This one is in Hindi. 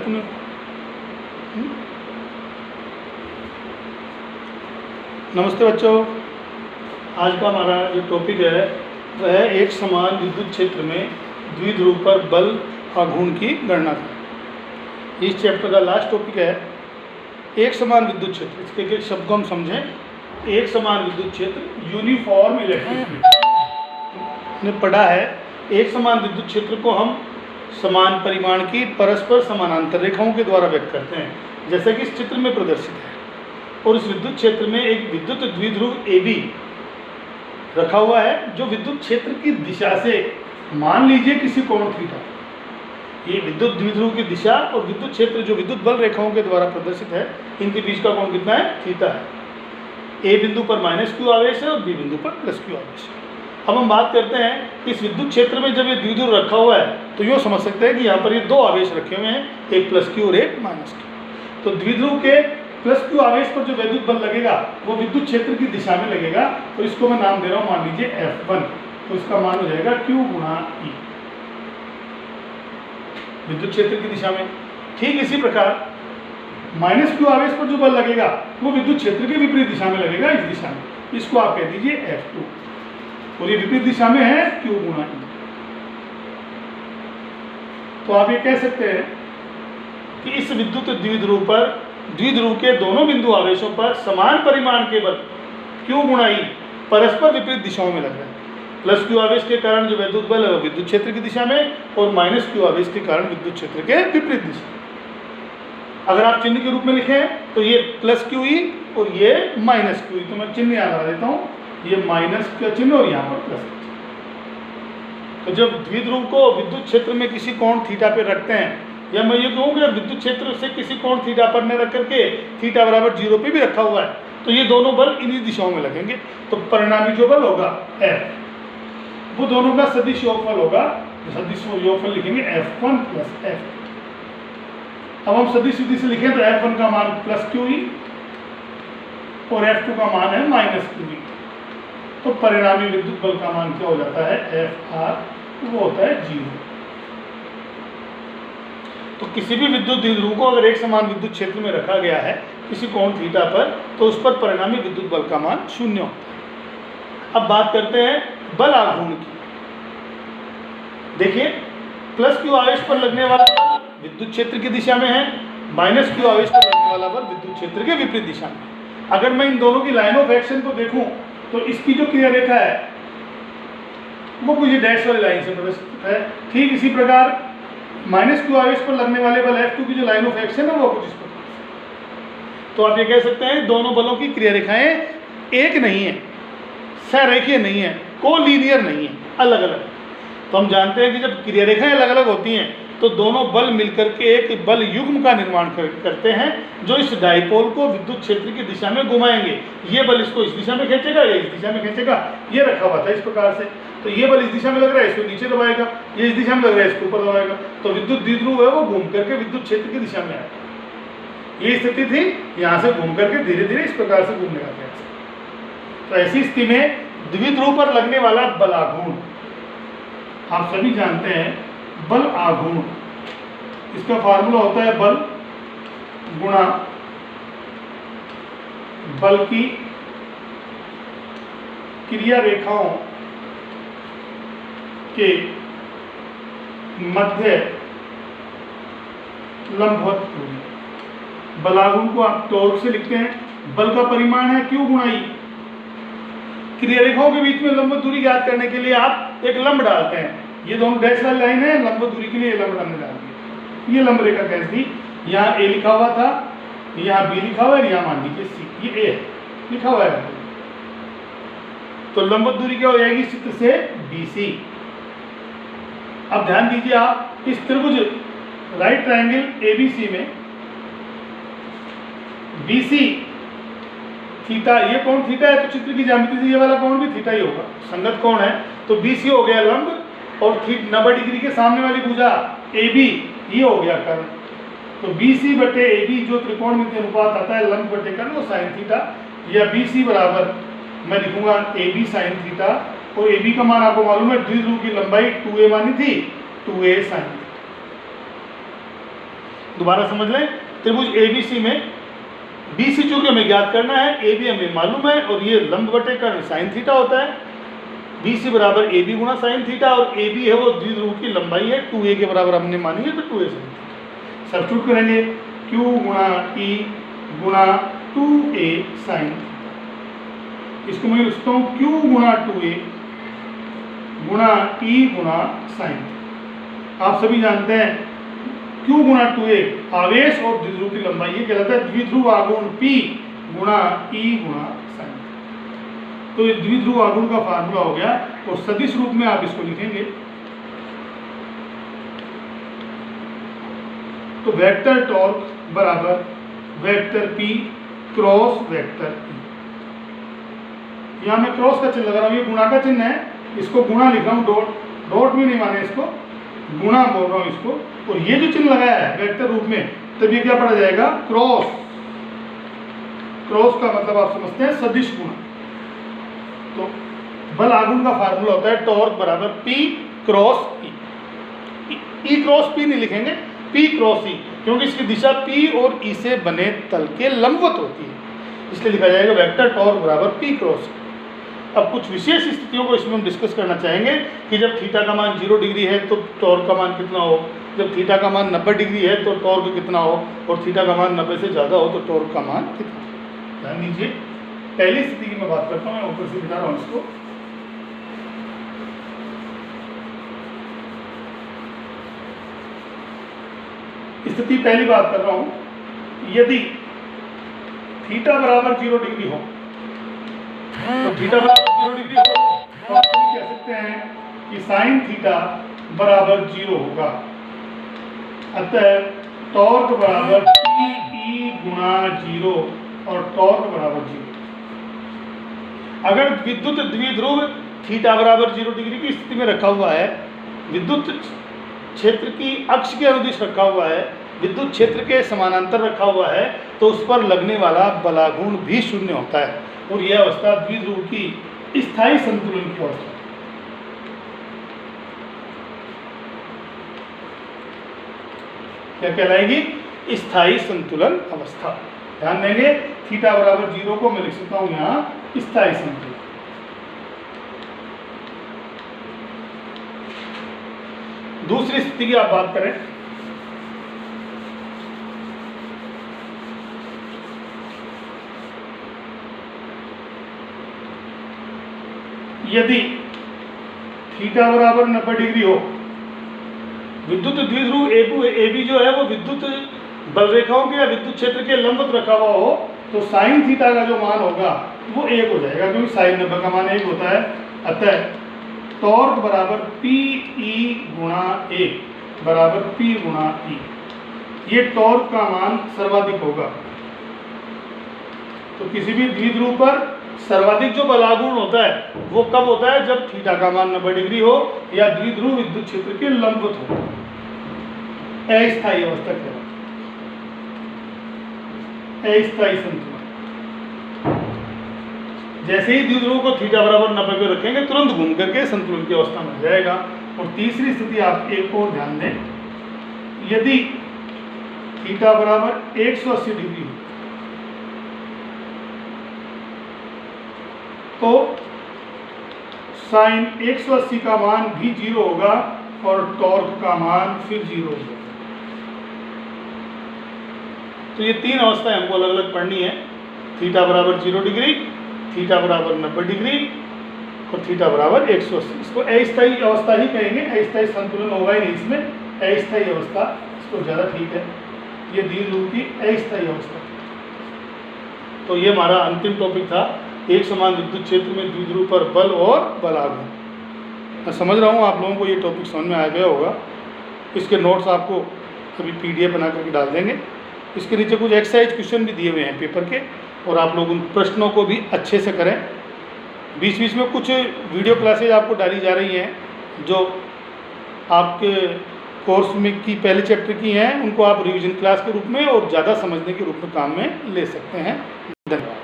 तूने? नमस्ते बच्चों, आज का हमारा जो टॉपिक है वह है एक समान विद्युत क्षेत्र में द्विध्रुव पर बल आघूर्ण की गणना करें। इस चैप्टर का लास्ट टॉपिक है एक समान विद्युत क्षेत्र। इसके एक शब्द को हम समझें। एक समान विद्युत क्षेत्र यूनिफॉर्म इलेक्ट्रिक फील्ड ने पढ़ा है। एक समान विद्युत क्षेत्र को हम समान परिमाण की परस्पर समानांतर रेखाओं के द्वारा व्यक्त करते हैं, जैसा कि इस चित्र में प्रदर्शित है। और इस विद्युत क्षेत्र में एक विद्युत द्विध्रुव AB रखा हुआ है, जो विद्युत क्षेत्र की दिशा से, मान लीजिए किसी कोण थीटा, ये विद्युत द्विध्रुव की दिशा और विद्युत क्षेत्र जो विद्युत बल रेखाओं के द्वारा प्रदर्शित है, इनके बीच का कोण कितना है? थीटा है। A बिंदु पर -q आवेश है और B बिंदु पर +q आवेश है। अब हम बात करते हैं इस विद्युत क्षेत्र में जब ये द्विध्रुव रखा हुआ है तो यूँ समझ सकते हैं कि यहाँ पर ये दो आवेश रखे हुए हैं, एक +q और एक -q। तो द्विध्रुव के +q आवेश पर जो विद्युत बल लगेगा वो विद्युत क्षेत्र की दिशा में लगेगा। तो इसको मैं नाम दे रहा हूँ, मान लीजिए F1। तो इसका मान हो जाएगा Q गुणा E, विद्युत क्षेत्र की दिशा में। ठीक इसी प्रकार -q आवेश पर जो बल लगेगा वो विद्युत क्षेत्र के विपरीत दिशा में लगेगा, इस दिशा में। इसको आप कह दीजिए F2, और ये विपरीत दिशा में है Q गुणा E। तो आप ये कह सकते हैं कि इस विद्युत द्विध्रुव पर द्विध्रुव के दोनों बिंदु आवेशों पर समान परिमाण के बल Q गुणा E परस्पर विपरीत दिशाओं में लग रहे हैं। +q आवेश के कारण जो विद्युत बल है वो विद्युत क्षेत्र की दिशा में, और -q आवेश के कारण विद्युत क्षेत्र के विपरीत दिशा। अगर आप चिन्ह के रूप में लिखें तो ये +qE और ये -qE। तो मैं चिन्ह याद लगा देता हूँ, ये माइनस का चिन्ह और यहाँ पर प्लस का चिन्ह। तो जब द्विध्रुव को विद्युत क्षेत्र में किसी कोण थीटा पे रखते हैं, या मैं ये कहूँ कि विद्युत क्षेत्र से किसी कोण थीटा पर न रख करके थीटा बराबर 0 पे भी रखा हुआ है, तो ये दोनों बल इन्हीं दिशाओं में लगेंगे। तो परिणामी जो बल होगा F, वो दोनों का सदिश योगफल होगा। सदिश योगफल लिखेंगे F1 + F। अब हम सदिश विधि से लिखें तो F1 का मान +qE और F2 का मान है -qE। तो परिणामी विद्युत बल का मान क्या हो जाता है? Fr, वो होता है 0। तो किसी भी विद्युत द्विध्रुव को अगर एक समान विद्युत क्षेत्र में रखा गया है किसी कोण थीटा पर, तो उस पर परिणामी विद्युत बल का मान 0 होता है। अब बात करते हैं बल आघूर्ण की। देखिए, +q आवेश पर लगने वाला बल विद्युत क्षेत्र की दिशा में है, -q आवेश पर लगने वाला बल विद्युत क्षेत्र के विपरीत दिशा में। अगर मैं इन दोनों की लाइन ऑफ एक्शन को देखूं तो इसकी जो क्रिया रेखा है वो कुछ डैश वाली लाइन से प्रदर्शित है। ठीक इसी प्रकार -q आवेश पर लगने वाले बल F2 की जो लाइन ऑफ एक्शन है वो कुछ इस प्रकार। तो आप ये कह सकते हैं दोनों बलों की क्रिया रेखाएं एक नहीं है, सहरेखीय नहीं है, कोलीनियर नहीं है, अलग अलग। तो हम जानते हैं कि जब क्रिया रेखाएं अलग अलग होती हैं तो दोनों बल मिलकर के एक बल युग्म का निर्माण करते हैं, जो इस डाइपोल को विद्युत क्षेत्र की दिशा में घुमाएंगे। ये बल इसको इस दिशा में खींचेगा, ये इस दिशा में खींचेगा। ये रखा हुआ था इस प्रकार से, तो ये बल इस दिशा में लग रहा है, इसको नीचे दबाएगा, ये इस दिशा में लग रहा है, इसको ऊपर दबाएगा। तो विद्युत द्विध्रुव है वो घूम करके विद्युत क्षेत्र की दिशा में आएगा। ये स्थिति थी, यहाँ से घूम करके धीरे धीरे इस प्रकार से घूमने का प्रयास। तो ऐसी स्थिति में द्विध्रुव पर लगने वाला बल आघूर्ण, आप सभी जानते हैं बल आघूर्ण, इसका फार्मूला होता है बल गुणा बल की क्रिया रेखाओं के मध्य लंबवत दूरी। बल आघूर्ण को आप टॉर्क से लिखते हैं, बल का परिमाण है Q गुणा E। क्रिया रेखाओं के बीच में लंबवत दूरी ज्ञात करने के लिए आप एक लंब डालते हैं। ये दोनों डैश वाली लाइन है, लंबवत दूरी के लिए लंब हमने डाल दिया। ये लंब रेखा कैसे थी? यहाँ A लिखा हुआ था, यहाँ B लिखा हुआ है, यहाँ मान लीजिए C, ये A लिखा हुआ है। तो लंबवत दूरी क्या हो जाएगी इस चित्र से? BC। अब ध्यान दीजिए, आप इस त्रिभुज राइट ट्रायंगल ABC में BC थीटा, ये कोण थीटा है, तो चित्र की ज्यामिति से ये वाला कोण भी थीटा ही होगा, संगत कोण है। तो BC हो गया लंब, और 90 डिग्री के सामने वाली भुजा AB, ये हो गया कर्ण। तो BC बटे AB जो त्रिकोणमितीय अनुपात आता है लंब बटे कर्ण, वो साइन थीटा, या BC बराबर मैं लिखूंगा AB साइन थीटा। और AB का मान आपको मालूम है, द्विध्रुव की लंबाई 2a मानी थी, 2a साइन। दोबारा समझ लें, त्रिभुज ABC में BC चूंकि हमें ज्ञात करना है, AB हमें मालूम है और ये लंब बटे कर्ण साइन थीटा होता है। BC बराबर AB गुणा साइन थीटा और AB है वो द्विध्रुव की लंबाई है, 2a के बराबर हमने मानी है तो 2a साइन थीटा। सब्स्टिट्यूट करेंगे Q गुणा E गुणा 2a साइन थीटा। इसको मैं लिखता हूँ Q गुणा 2a गुणा E गुणा साइन थीटा। आप सभी जानते हैं Q गुणा 2a आवेश और द्विध्रुव की लंबाई, ये कहलाता है द्विध्रुव आघूर्ण P गुणा E गुणा साइन। तो ये द्विध्रुव आघूर्ण का फार्मूला हो गया और सदिश रूप में आप इसको लिखेंगे तो वेक्टर टॉर्क बराबर vector P cross vector E। यहाँ मैं क्रॉस का चिन्ह लगा रहा हूँ, ये गुणा का चिन्ह है, इसको गुणा लिख रहा हूँ, डॉट भी नहीं माने इसको, गुणा बोल रहा हूँ इसको। और ये जो चिन्ह लगाया है वेक्टर रूप में, तब ये क्या पढ़ा जाएगा क्रॉस। क्रॉस का मतलब आप समझते हैं सदिश गुणा। तो बल आघूर्ण का फार्मूला होता है टॉर्क बराबर P cross E। E cross P नहीं लिखेंगे, P क्रॉस E, क्योंकि इसकी दिशा P और E से बने तल के लंबवत होती है, इसलिए लिखा जाएगा वेक्टर टॉर्क बराबर P क्रॉस E। अब कुछ विशेष स्थितियों को इसमें हम डिस्कस करना चाहेंगे कि जब थीटा का मान 0 डिग्री है तो टॉर्क का मान कितना हो, जब थीटा का मान 90 डिग्री है तो टॉर्क कितना हो, और थीटा का मान 90 से ज़्यादा हो तो टॉर्क का मान कितना हो। ध्यान दीजिए, पहली स्थिति की मैं बात करता हूँ, मैं ऊपर से बिठा रहा हूँ इसको। स्थिति पहली बात कर रहा हूँ, यदि थीटा बराबर 0 डिग्री हो तो थीटा बराबर 0 डिग्री हो तो आप कह सकते हैं कि साइन थीटा बराबर 0 होगा। अतः टॉर्क बराबर PE गुणा 0 और टॉर्क बराबर 0। अगर विद्युत द्विध्रुव थीटा बराबर 0 डिग्री की स्थिति में रखा हुआ है, विद्युत क्षेत्र की अक्ष के अनुदिश रखा हुआ है, विद्युत क्षेत्र के समानांतर रखा हुआ है, तो उस पर लगने वाला बलाघूर्ण भी शून्य होता है और यह अवस्था द्विध्रुव की स्थायी संतुलन की अवस्था। क्या कहलाएगी? स्थायी संतुलन अवस्था। ध्यान देंगे, थीटा बराबर 0 को मैं लिख सकता हूं यहां स्थायी संतुलन। दूसरी स्थिति की आप बात करें, यदि थीटा बराबर 90 डिग्री हो, विद्युत द्विध्रुव AB जो है वो विद्युत बल रेखाओं के या विद्युत क्षेत्र के लंबवत रखा हुआ हो, तो साइन थीटा का जो मान होगा वो 1 हो जाएगा, क्योंकि साइन 90 का मान 1 होता है। अतः टॉर्क बराबर PE गुणा 1 बराबर P गुणा E। ये टॉर्क का मान सर्वाधिक होगा। तो किसी भी द्विध्रुव पर सर्वाधिक जो बलाघूर्ण होता है वो कब होता है? जब थीटा का मान 90 डिग्री हो या द्विध्रुव विद्युत क्षेत्र के लंबवत हो। अस्थायी अवस्था कहलाती है, अस्थायी संतुलन। जैसे ही द्विध्रुव को थीटा बराबर 90 पे रखेंगे, तुरंत घूम करके संतुलन की अवस्था में जाएगा। और तीसरी स्थिति आप एक और ध्यान दें, यदि थीटा बराबर 180 डिग्री तो साइन 180 का मान भी 0 होगा और टॉर्क का मान फिर 0 होगा। तो ये तीन अवस्थाएं हमको अलग अलग पढ़नी है, थीटा बराबर 0 डिग्री, थीटा बराबर 90 डिग्री और थीटा बराबर 180। इसको अस्थायी अवस्था ही कहेंगे, अस्थायी संतुलन होगा ही नहीं इसमें, अस्थायी अवस्था इसको ज़्यादा ठीक है। ये द्विध्रुव की अस्थायी अवस्था। तो ये हमारा अंतिम टॉपिक था, एक समान विद्युत क्षेत्र में द्विध्रुव पर बल और बलाघूर्ण। मैं समझ रहा हूँ आप लोगों को ये टॉपिक समझ में आ गया होगा। इसके नोट्स आपको अभी PDF बना करके डाल देंगे। इसके नीचे कुछ एक्सरसाइज क्वेश्चन भी दिए हुए हैं पेपर के, और आप लोग उन प्रश्नों को भी अच्छे से करें। बीच बीच में कुछ वीडियो क्लासेज आपको डाली जा रही हैं जो आपके कोर्स में की पहले चैप्टर की हैं, उनको आप रिवीजन क्लास के रूप में और ज़्यादा समझने के रूप में काम में ले सकते हैं। धन्यवाद।